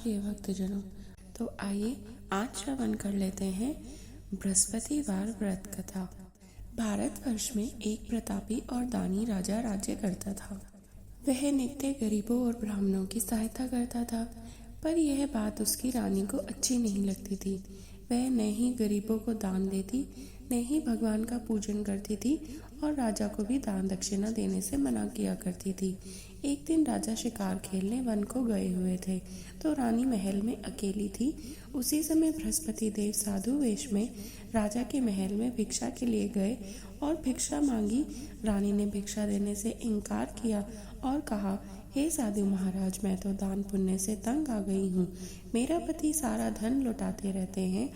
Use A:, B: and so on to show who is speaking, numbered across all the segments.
A: प्रिय भक्तजनों, तो आइए आज श्रवण कर लेते हैं बृहस्पतिवार व्रत कथा। भारतवर्ष में एक प्रतापी और दानी राजा राज्य करता था। वह नित्य गरीबों और ब्राह्मणों की सहायता करता था, पर यह बात उसकी रानी को अच्छी नहीं लगती थी। वह न ही गरीबों को दान देती, न ही भगवान का पूजन करती थी और राजा को भी दान दक्षिणा देने से मना किया करती थी। एक दिन राजा शिकार खेलने वन को गए हुए थे, तो रानी महल में अकेली थी। उसी समय बृहस्पति देव साधु वेश में राजा के महल में भिक्षा के लिए गए और भिक्षा मांगी। रानी ने भिक्षा देने से इनकार किया और कहा, हे साधु महाराज, मैं तो दान पुण्य से तंग आ गई हूँ। मेरा पति सारा धन लुटाते रहते हैं।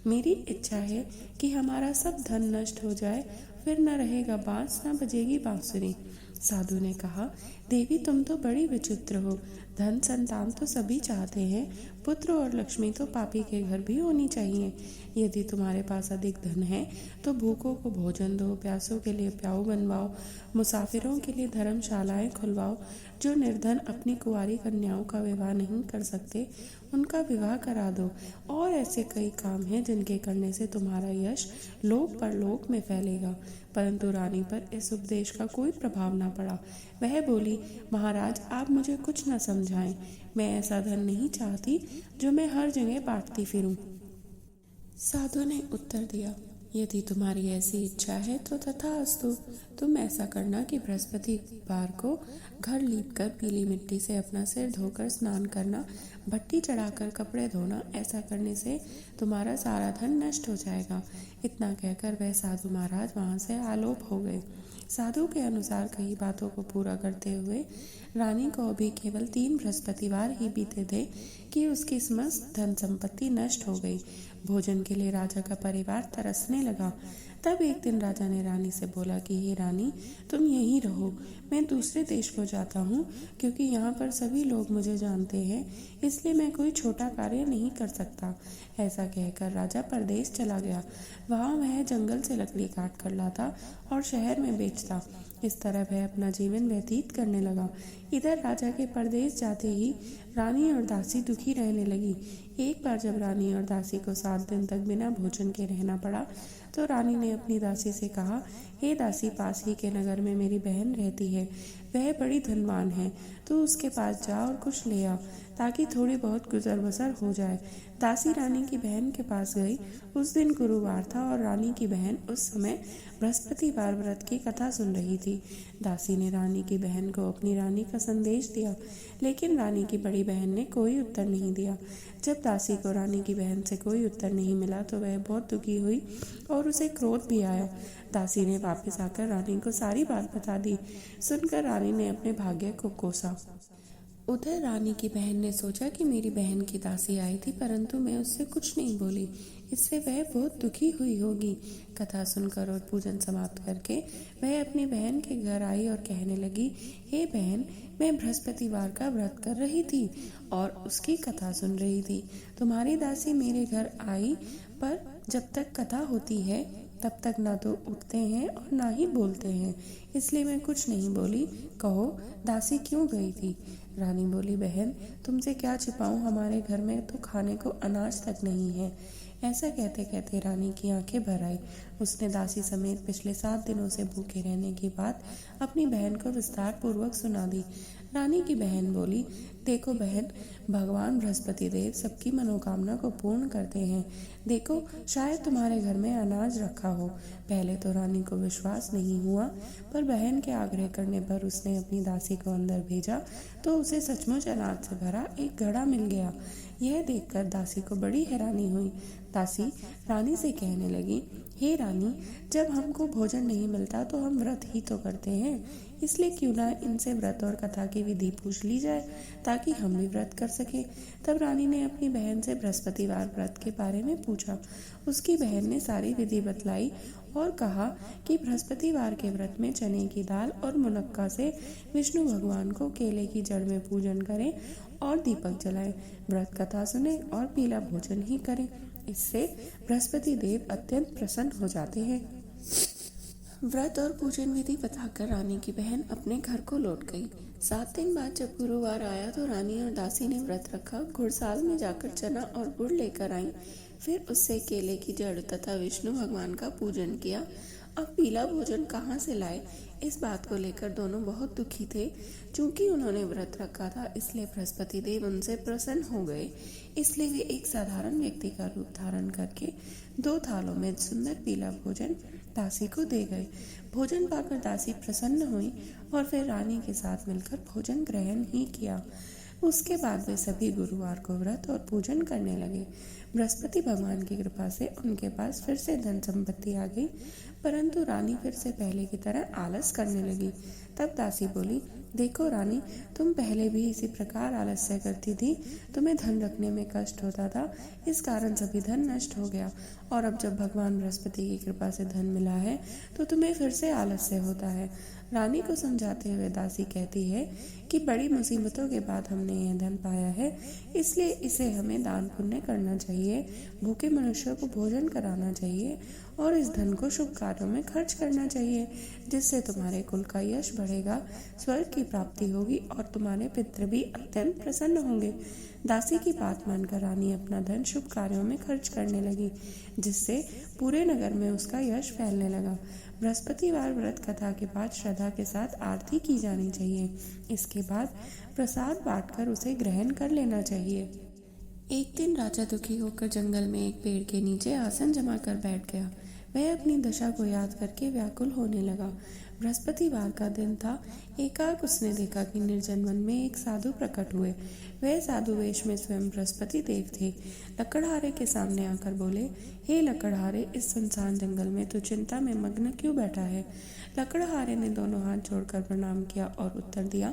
A: मेरी इच्छा है कि हमारा सब धन नष्ट हो जाए, फिर न रहेगा बांस, न बजेगी बांसुरी। साधु ने कहा, देवी तुम तो बड़ी विचित्र हो। धन संतान तो सभी चाहते हैं, पुत्र और लक्ष्मी तो पापी के घर भी होनी चाहिए। यदि तुम्हारे पास अधिक धन है तो भूखों को भोजन दो, प्यासों के लिए प्याऊ बनवाओ, मुसाफिरों के लिए धर्मशालाएं खुलवाओ। जो निर्धन अपनी कुंवारी कन्याओं का विवाह नहीं कर सकते, उनका विवाह करा दो। और ऐसे कई काम हैं जिनके करने से तुम्हारा यश लोक परलोक में फैलेगा। परंतु रानी पर इस उपदेश का कोई प्रभाव न पड़ा। वह बोली, महाराज आप मुझे कुछ न समझाएं। मैं ऐसा धन नहीं चाहती जो मैं हर जगह बांटती फिरूं। साधु ने उत्तर दिया, यदि तुम्हारी ऐसी इच्छा है तो तथास्तु। तुम ऐसा करना कि बृहस्पतिवार को घर लीपकर पीली मिट्टी से अपना सिर धोकर स्नान करना, भट्टी चढ़ाकर कपड़े धोना। ऐसा करने से तुम्हारा सारा धन नष्ट हो जाएगा। इतना कहकर वह साधु महाराज वहां से आलोप हो गए। साधु के अनुसार कई बातों को पूरा करते हुए रानी को अभी केवल 3 बृहस्पतिवार ही बीते थे कि उसकी समस्त धन संपत्ति नष्ट हो गई। भोजन के लिए राजा का परिवार तरसने लगा। तब एक दिन राजा ने रानी से बोला कि हे रानी, तुम यहीं रहो, मैं दूसरे देश को जाता हूँ, क्योंकि यहाँ पर सभी लोग मुझे जानते हैं, इसलिए मैं कोई छोटा कार्य नहीं कर सकता। ऐसा कहकर राजा परदेश चला गया। वहाँ वह जंगल से लकड़ी काट कर लाता और शहर में बेचता। इस तरह वह अपना जीवन व्यतीत करने लगा। इधर राजा के परदेश जाते ही रानी और दासी दुखी रहने लगी। एक बार जब रानी और दासी को 7 दिन तक बिना भोजन के रहना पड़ा, तो रानी ने अपनी दासी से कहा, हे दासी, पास ही के नगर में मेरी बहन रहती है, वह बड़ी धनवान है, तो उसके पास जा और कुछ ले आ, ताकि थोड़ी बहुत गुजर बसर हो जाए। दासी रानी की बहन के पास गई। उस दिन गुरुवार था और रानी की बहन उस समय बृहस्पतिवार व्रत की कथा सुन रही थी। दासी ने रानी की बहन को अपनी रानी का संदेश दिया, लेकिन रानी की बड़ी बहन ने कोई उत्तर नहीं दिया। जब दासी को रानी की बहन से कोई उत्तर नहीं मिला तो वह बहुत दुखी हुई और उसे क्रोध भी आया। दासी ने वापस आकर रानी को सारी बात बता दी। सुनकर रानी ने अपने भाग्य को कोसा। उधर रानी की बहन ने सोचा कि मेरी बहन की दासी आई थी, परंतु मैं उससे कुछ नहीं बोली, इससे वह बहुत दुखी हुई होगी। कथा सुनकर और पूजन समाप्त करके वह अपनी बहन के घर आई और कहने लगी, हे बहन, मैं बृहस्पतिवार का व्रत कर रही थी और उसकी कथा सुन रही थी। तुम्हारी दासी मेरे घर आई, पर जब तक कथा होती है तब तक ना तो उठते हैं और ना ही बोलते हैं, इसलिए मैं कुछ नहीं बोली। कहो, दासी क्यों गई थी? रानी बोली, बहन, तुमसे क्या छिपाऊं, हमारे घर में तो खाने को अनाज तक नहीं है। ऐसा कहते कहते रानी की आंखें भर आई। उसने दासी समेत पिछले 7 दिनों से भूखे रहने की बात अपनी बहन को विस्तार पूर्वक सुना दी। रानी की बहन बोली, देखो बहन, भगवान बृहस्पति देव सबकी मनोकामना को पूर्ण करते हैं। देखो, शायद तुम्हारे घर में अनाज रखा हो। पहले तो रानी को विश्वास नहीं हुआ, पर बहन के आग्रह करने पर उसने अपनी दासी को अंदर भेजा तो उसे सचमुच अनाज से भरा एक घड़ा मिल गया। यह देखकर दासी को बड़ी हैरानी हुई। दासी रानी से कहने लगी, हे रानी, जब हमको भोजन नहीं मिलता तो हम व्रत ही तो करते हैं, इसलिए क्यों ना इनसे व्रत और कथा की विधि पूछ ली जाए, ताकि हम भी व्रत कर सकें। तब रानी ने अपनी बहन से बृहस्पतिवार व्रत के बारे में पूछा। उसकी बहन ने सारी विधि बतलाई और कहा कि बृहस्पतिवार के व्रत में चने की दाल और मुनक्का से विष्णु भगवान को केले की जड़ में पूजन करें और दीपक जलाएं, व्रत कथा सुने और पीला भोजन ही करें। इससे बृहस्पति देव अत्यंत प्रसन्न हो जाते हैं। व्रत और पूजन विधि बताकर रानी की बहन अपने घर को लौट गई। 7 दिन बाद जब गुरुवार आया तो रानी और दासी ने व्रत रखा। घुड़साल में जाकर चना और गुड़ लेकर आईं। फिर उससे केले की जड़ तथा विष्णु भगवान का पूजन किया। अब पीला भोजन कहाँ से लाए, इस बात को लेकर दोनों बहुत दुखी थे। चूंकि उन्होंने व्रत रखा था इसलिए बृहस्पति देव उनसे प्रसन्न हो गए। इसलिए वे एक साधारण व्यक्ति का रूप धारण करके 2 थालों में सुंदर पीला भोजन दासी को दे गए। भोजन पाकर दासी प्रसन्न हुई और फिर रानी के साथ मिलकर भोजन ग्रहण ही किया। उसके बाद वे सभी गुरुवार को व्रत और पूजन करने लगे। बृहस्पति भगवान की कृपा से उनके पास फिर से धन संपत्ति आ गई, परंतु रानी फिर से पहले की तरह आलस करने लगी। तब दासी बोली, देखो रानी, तुम पहले भी इसी प्रकार आलस्य करती थी। तुम्हें धन रखने में कष्ट होता था, इस कारण सभी धन नष्ट हो गया। और अब जब भगवान बृहस्पति की कृपा से धन मिला है तो तुम्हें फिर से आलस्य होता है। रानी को समझाते हुए दासी कहती है कि बड़ी मुसीबतों के बाद हमने यह धन पाया है, इसलिए इसे हमें दान पुण्य करना चाहिए, भूखे मनुष्यों को भोजन कराना चाहिए और इस धन को शुभ कार्यों में खर्च करना चाहिए, जिससे तुम्हारे कुल का यश बढ़ेगा, स्वर्ग की प्राप्ति होगी और तुम्हारे पितृ भी अत्यंत प्रसन्न होंगे। दासी की बात मानकर रानी अपना धन शुभ कार्यों में खर्च करने लगी, जिससे पूरे नगर में उसका यश फैलने लगा। बृहस्पतिवार व्रत कथा के बाद श्रद्धा के साथ आरती की जानी चाहिए। इसके बाद प्रसाद बांटकर उसे ग्रहण कर लेना चाहिए। एक दिन राजा दुखी होकर जंगल में एक पेड़ के नीचे आसन जमा कर बैठ गया। वह अपनी दशा को याद करके व्याकुल होने लगा। बृहस्पतिवार का दिन था। एकाएक उसने देखा कि निर्जन वन में एक साधु प्रकट हुए। वह साधु वेश में स्वयं बृहस्पति देव थे। लकड़हारे के सामने आकर बोले, हे लकड़हारे, इस सुनसान जंगल में तू चिंता में मग्न क्यों बैठा है? लकड़हारे ने दोनों हाथ जोड़कर प्रणाम किया और उत्तर दिया,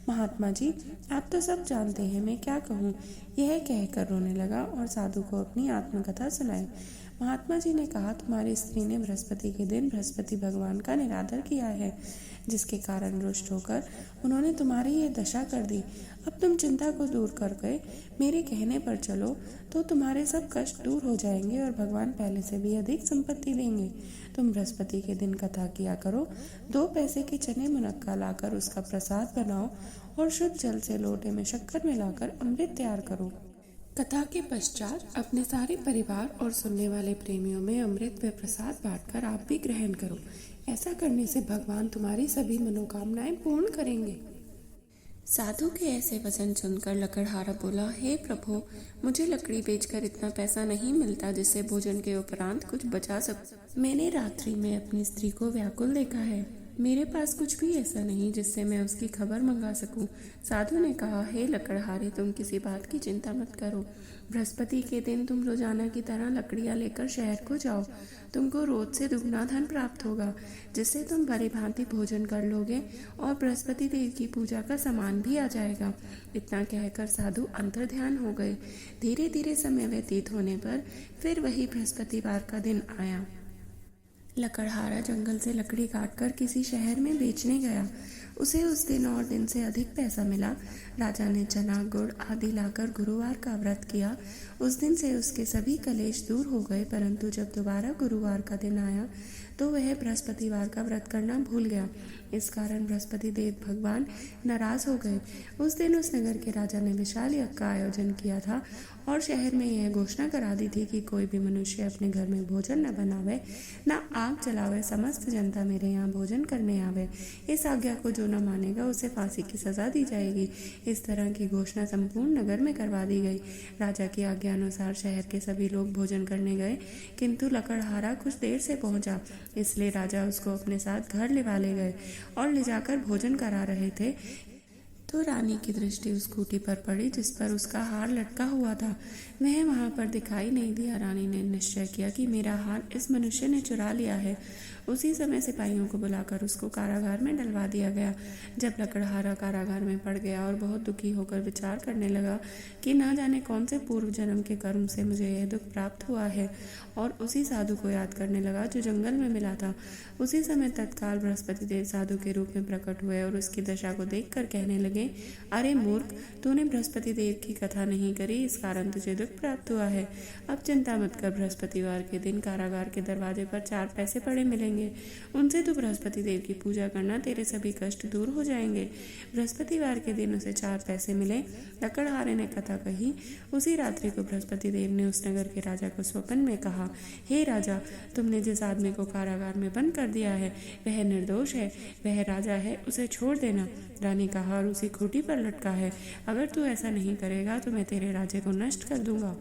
A: महात्मा जी, आप तो सब जानते हैं, मैं क्या कहूँ। यह कहकर रोने लगा और साधु को अपनी आत्मकथा सुनाई। महात्मा जी ने कहा, तुम्हारी स्त्री ने बृहस्पति के दिन बृहस्पति भगवान का निरादर किया है, जिसके कारण रुष्ट होकर उन्होंने तुम्हारी ये दशा कर दी। अब तुम चिंता को दूर कर गए, मेरे कहने पर चलो तो तुम्हारे सब कष्ट दूर हो जाएंगे और भगवान पहले से भी अधिक संपत्ति देंगे। तुम बृहस्पति के दिन कथा किया करो। 2 पैसे के चने मुनक्का लाकर उसका प्रसाद बनाओ और शुद्ध जल से लोटे में शक्कर मिलाकर अमृत तैयार करो। कथा के पश्चात अपने सारे परिवार और सुनने वाले प्रेमियों में अमृत व प्रसाद बांटकर आप भी ग्रहण करो। ऐसा करने से भगवान तुम्हारी सभी मनोकामनाएं पूर्ण करेंगे। साधु के ऐसे वचन सुनकर लकड़हारा बोला, हे प्रभु, मुझे लकड़ी बेचकर इतना पैसा नहीं मिलता जिससे भोजन के उपरांत कुछ बचा सकूं। मैंने रात्रि में अपनी स्त्री को व्याकुल देखा है। मेरे पास कुछ भी ऐसा नहीं जिससे मैं उसकी खबर मंगा सकूं। साधु ने कहा, हे लकड़हारे, तुम किसी बात की चिंता मत करो। बृहस्पति के दिन तुम रोजाना की तरह लकड़ियां लेकर शहर को जाओ। तुमको रोज से दुगना धन प्राप्त होगा, जिससे तुम भली भांति भोजन कर लोगे और बृहस्पति देव की पूजा का सामान भी आ जाएगा। इतना कहकर साधु अंतर्ध्यान हो गए। धीरे धीरे समय व्यतीत होने पर फिर वही बृहस्पतिवार का दिन आया। लकड़हारा जंगल से लकड़ी काटकर किसी शहर में बेचने गया। उसे उस दिन और दिन से अधिक पैसा मिला। राजा ने चना गुड़ आदि लाकर गुरुवार का व्रत किया। उस दिन से उसके सभी कलेश दूर हो गए, परंतु जब दोबारा गुरुवार का दिन आया तो वह बृहस्पतिवार का व्रत करना भूल गया। इस कारण बृहस्पति देव भगवान नाराज हो गए। उस दिन उस नगर के राजा ने विशाल यज्ञ का आयोजन किया था और शहर में यह घोषणा करा दी थी कि कोई भी मनुष्य अपने घर में भोजन न बनावे, न आग जलावे, समस्त जनता मेरे यहाँ भोजन करने आवे। इस आज्ञा को जो न मानेगा उसे फांसी की सजा दी जाएगी। इस तरह की घोषणा संपूर्ण नगर में करवा दी गई। राजा की आज्ञा अनुसार शहर के सभी लोग भोजन करने गए, किंतु लकड़हारा कुछ देर से पहुंचा, इसलिए राजा उसको अपने साथ घर लिवा ले गए और ले जाकर भोजन करा रहे थे तो रानी की दृष्टि उस खूंटी पर पड़ी जिस पर उसका हार लटका हुआ था। वह वहां पर दिखाई नहीं दिया। रानी ने निश्चय किया कि मेरा हार इस मनुष्य ने चुरा लिया है। उसी समय सिपाहियों को बुलाकर उसको कारागार में डलवा दिया गया। जब लकड़हारा कारागार में पड़ गया और बहुत दुखी होकर विचार करने लगा कि न जाने कौन से पूर्व जन्म के कर्म से मुझे यह दुख प्राप्त हुआ है, और उसी साधु को याद करने लगा जो जंगल में मिला था। उसी समय तत्काल बृहस्पति देव साधु के रूप में प्रकट हुए और उसकी दशा को देखकर कहने लगे, लगे, अरे मूर्ख, तूने बृहस्पति देव की कथा नहीं करी, इस कारण तुझे दुख प्राप्त हुआ है। अब चिंता मत कर, बृहस्पतिवार के दिन कारागार के दरवाजे पर 4 पैसे पड़े मिलेंगे, उनसे तू बृहस्पति देव की पूजा करना, तेरे सभी कष्ट दूर हो जाएंगे। बृहस्पतिवार के दिन उसे 4 पैसे मिले। लकड़हारे ने कथा कही। उसी रात्रि को बृहस्पति देव ने उस नगर के राजा को स्वप्न में कहा, हे राजा, तुमने जिस आदमी को कारागार में बंद कर दिया है वह निर्दोष है, वह राजा है, उसे छोड़ देना। रानी कहा, और उसी खूंटी पर लटका है, अगर तू ऐसा नहीं करेगा तो मैं तेरे राज्य को नष्ट कर दूंगा।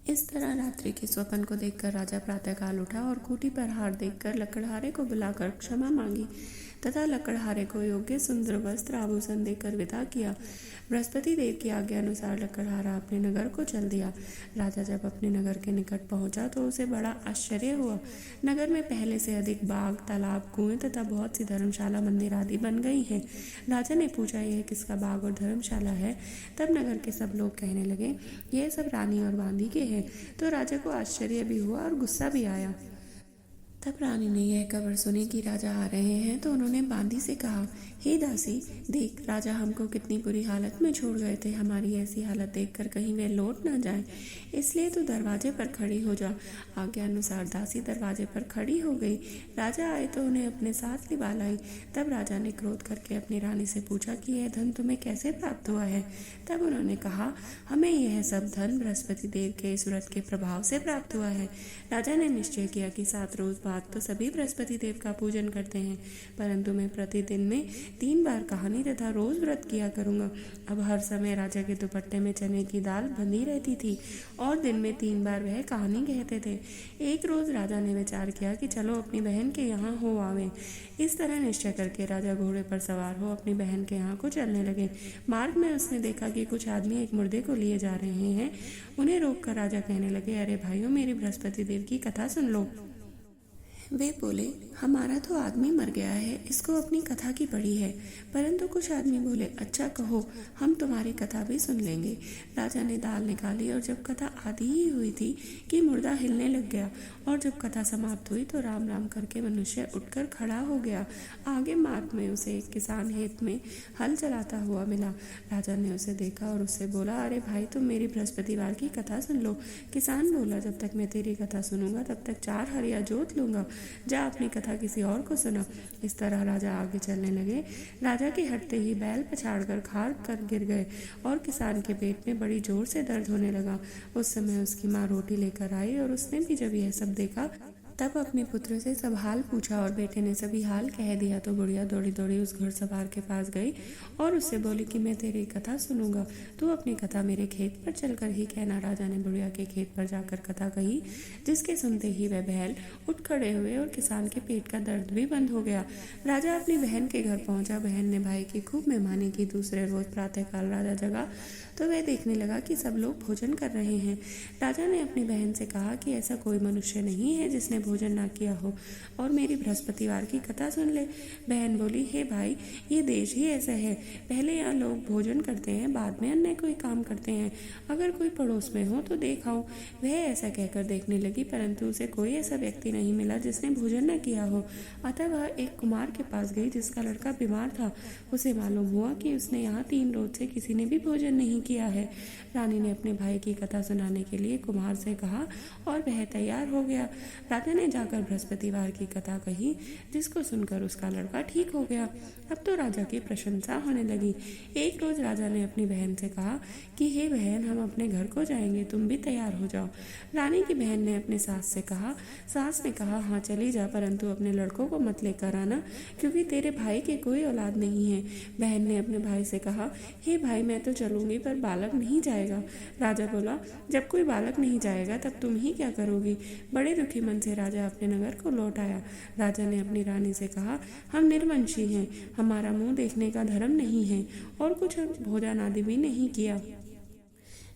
A: इस तरह रात्रि के स्वप्न को देखकर राजा प्रातःकाल उठा और खूंटी पर हार देखकर लकड़हारे को बुलाकर क्षमा मांगी तथा लकड़हारे को योग्य सुंदर वस्त्र आभूषण देकर विदा किया। बृहस्पति देव की आज्ञा अनुसार लकड़हारा अपने नगर को चल दिया। राजा जब अपने नगर के निकट पहुंचा तो उसे बड़ा आश्चर्य हुआ। नगर में पहले से अधिक बाग, तालाब, कुएं तथा बहुत सी धर्मशाला, मंदिर आदि बन गई है। राजा ने पूछा, यह किसका बाग और धर्मशाला है? तब नगर के सब लोग कहने लगे, यह सब रानी और बांदी के हैं। तो राजा को आश्चर्य भी हुआ और गुस्सा भी आया। तब रानी ने यह खबर सुनी कि राजा आ रहे हैं तो उन्होंने बांदी से कहा, हे दासी, देख, राजा हमको कितनी बुरी हालत में छोड़ गए थे, हमारी ऐसी हालत देखकर कहीं वे लौट न जाएं, इसलिए तू दरवाजे पर खड़ी हो जा। आज्ञा अनुसार दासी दरवाजे पर खड़ी हो गई। राजा आए तो उन्हें अपने साथ लिवा लाई। तब राजा ने क्रोध करके अपनी रानी से पूछा कि यह धन तुम्हें कैसे प्राप्त हुआ है? तब उन्होंने कहा, हमें यह सब धन बृहस्पति देव के इस व्रत के प्रभाव से प्राप्त हुआ है। राजा ने निश्चय किया कि 7 रोज बाद तो सभी बृहस्पति देव का पूजन करते हैं, परंतु मैं प्रतिदिन में 3 बार कहानी तथा रोज व्रत किया करूंगा। अब हर समय राजा के दुपट्टे में चने की दाल बंधी रहती थी और दिन में 3 बार वह कहानी कहते थे। एक रोज राजा ने विचार किया कि चलो अपनी बहन के यहाँ हो आवे। इस तरह निश्चय करके राजा घोड़े पर सवार हो अपनी बहन के यहाँ को चलने लगे। मार्ग में उसने देखा कि कुछ आदमी एक मुर्दे को लिए जा रहे हैं। उन्हें रोककर राजा कहने लगे, अरे भाइयों, मेरी बृहस्पति देव की कथा सुन लो। वे बोले, हमारा तो आदमी मर गया है, इसको अपनी कथा की पड़ी है। परंतु कुछ आदमी बोले, अच्छा कहो, हम तुम्हारी कथा भी सुन लेंगे। राजा ने दाल निकाली और जब कथा आधी ही हुई थी कि मुर्दा हिलने लग गया और जब कथा समाप्त हुई तो राम राम करके मनुष्य उठकर खड़ा हो गया। आगे मार्ग में उसे एक किसान खेत में हल चलाता हुआ मिला। राजा ने उसे देखा और उससे बोला, अरे भाई, तुम मेरी बृहस्पतिवार की कथा सुन लो। किसान बोला, जब तक मैं तेरी कथा सुनूंगा तब तक 4 हरिया जोत लूंगा, जा अपनी कथा किसी और को सुना। इस तरह राजा आगे चलने लगे। राजा के हटते ही बैल पछाड़कर खार कर गिर गए और किसान के पेट में बड़ी जोर से दर्द होने लगा। उस समय उसकी माँ रोटी लेकर आई और उसने भी जब यह सब देखा तब अपने पुत्र से सब हाल पूछा और बेटे ने सभी हाल कह दिया। तो बुढ़िया दौड़ी दौड़ी उस घुड़सवार के पास गई और उससे बोली कि मैं तेरी कथा सुनूंगा, तू अपनी कथा मेरे खेत पर चलकर ही कहना। राजा ने बुढ़िया के खेत पर जाकर कथा कही, जिसके सुनते ही वह बैल उठ खड़े हुए और किसान के पेट का दर्द भी बंद हो गया। राजा अपनी बहन के घर पहुंचा। बहन ने भाई की खूब मेहमानी की। दूसरे रोज प्रातःकाल राजा जगा तो वह देखने लगा कि सब लोग भोजन कर रहे हैं। राजा ने अपनी बहन से कहा कि ऐसा कोई मनुष्य नहीं है जिसने भोजन ना किया हो और मेरी बृहस्पतिवार की कथा सुन ले। बहन बोली, हे भाई, ये देश ही ऐसा है, पहले यहाँ लोग भोजन करते हैं, बाद में अन्य कोई काम करते हैं। अगर कोई पड़ोस में हो तो देख आओ। वह ऐसा कहकर देखने लगी, परंतु उसे कोई ऐसा व्यक्ति नहीं मिला जिसने भोजन न किया हो। अतः वह एक कुम्हार के पास गई जिसका लड़का बीमार था। उसे मालूम हुआ कि उसने यहाँ 3 रोज से किसी ने भी भोजन नहीं किया है। रानी ने अपने भाई की कथा सुनाने के लिए कुम्हार से कहा और वह तैयार हो गया। राजा ने जाकर बृहस्पतिवार की कथा कही, जिसको सुनकर उसका लड़का ठीक हो गया। अब तो राजा की प्रशंसा होने लगी। एक रोज राजा ने अपनी बहन से कहा कि हे बहन, हम अपने घर को जाएंगे, तुम भी तैयार हो जाओ। रानी की बहन ने अपनी सास से कहा। सास ने कहा, हाँ चली जा, परंतु अपने लड़कों को मत लेकर आना, क्योंकि तेरे भाई के कोई औलाद नहीं है। बहन ने अपने भाई से कहा, हे भाई, मैं तो चलूंगी पर बालक नहीं जाएगा। राजा बोला, जब कोई बालक नहीं जाएगा तब तुम ही क्या करोगी? बड़े दुखी मन से राजा अपने नगर को लौट आया। राजा ने अपनी रानी से कहा, हम निर्वंशी हैं, हमारा मुंह देखने का धर्म नहीं है और कुछ भोजन आदि भी नहीं किया।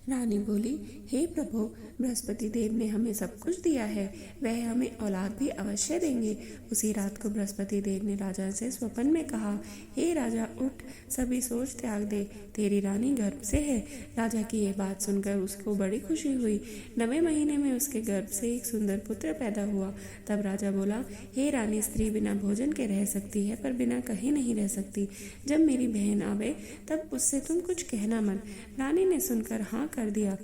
A: रानी बोली, हे प्रभु, बृहस्पति देव ने हमें सब कुछ दिया है, वह हमें औलाद भी अवश्य देंगे। उसी रात को बृहस्पति देव ने राजा से स्वप्न में कहा, हे राजा, उठ, सभी सोच त्याग दे, तेरी रानी गर्भ से है। राजा की यह बात सुनकर उसको बड़ी खुशी हुई। 9वें महीने में उसके गर्भ से एक सुंदर पुत्र पैदा हुआ। तब राजा बोला, हे रानी, स्त्री बिना भोजन के रह सकती है पर बिना कहीं नहीं रह सकती। जब मेरी बहन आवे तब उससे तुम कुछ कहना मत। रानी ने सुनकर हाँ कर दिया।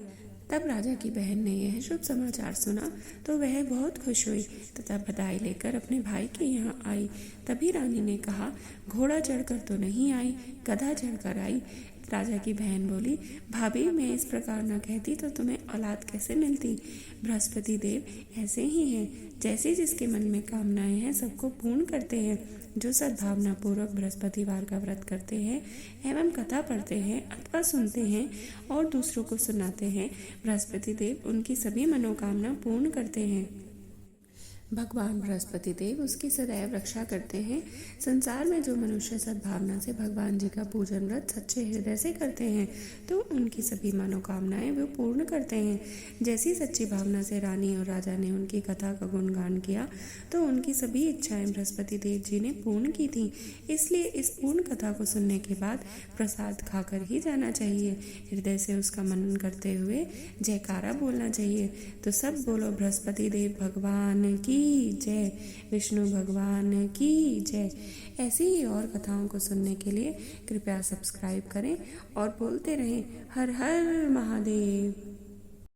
A: तब राजा की बहन ने यह शुभ समाचार सुना तो वह बहुत खुश हुई तथा बधाई लेकर अपने भाई के यहाँ आई। तभी रानी ने कहा, घोड़ा चढ़कर तो नहीं आई, गधा चढ़कर आई। राजा की बहन बोली, भाभी, मैं इस प्रकार न कहती तो तुम्हें औलाद कैसे मिलती। बृहस्पति देव ऐसे ही हैं, जैसे जिसके मन में कामनाएं हैं सबको पूर्ण करते हैं। जो सद्भावना पूर्वक बृहस्पतिवार का व्रत करते हैं एवं कथा पढ़ते हैं अथवा सुनते हैं और दूसरों को सुनाते हैं, बृहस्पति देव उनकी सभी मनोकामना पूर्ण करते हैं। भगवान बृहस्पति देव उसकी सदैव रक्षा करते हैं। संसार में जो मनुष्य सद्भावना से भगवान जी का पूजन व्रत सच्चे हृदय से करते हैं तो उनकी सभी मनोकामनाएं वो पूर्ण करते हैं। जैसी सच्ची भावना से रानी और राजा ने उनकी कथा का गुणगान किया तो उनकी सभी इच्छाएं बृहस्पति देव जी ने पूर्ण की थी। इसलिए इस पूर्ण कथा को सुनने के बाद प्रसाद खाकर ही जाना चाहिए। हृदय से उसका मनन करते हुए जयकारा बोलना चाहिए। तो सब बोलो, बृहस्पति देव भगवान की जय, विष्णु भगवान की जय। ऐसी ही और कथाओं को सुनने के लिए कृपया सब्सक्राइब करें और बोलते रहें, हर हर महादेव।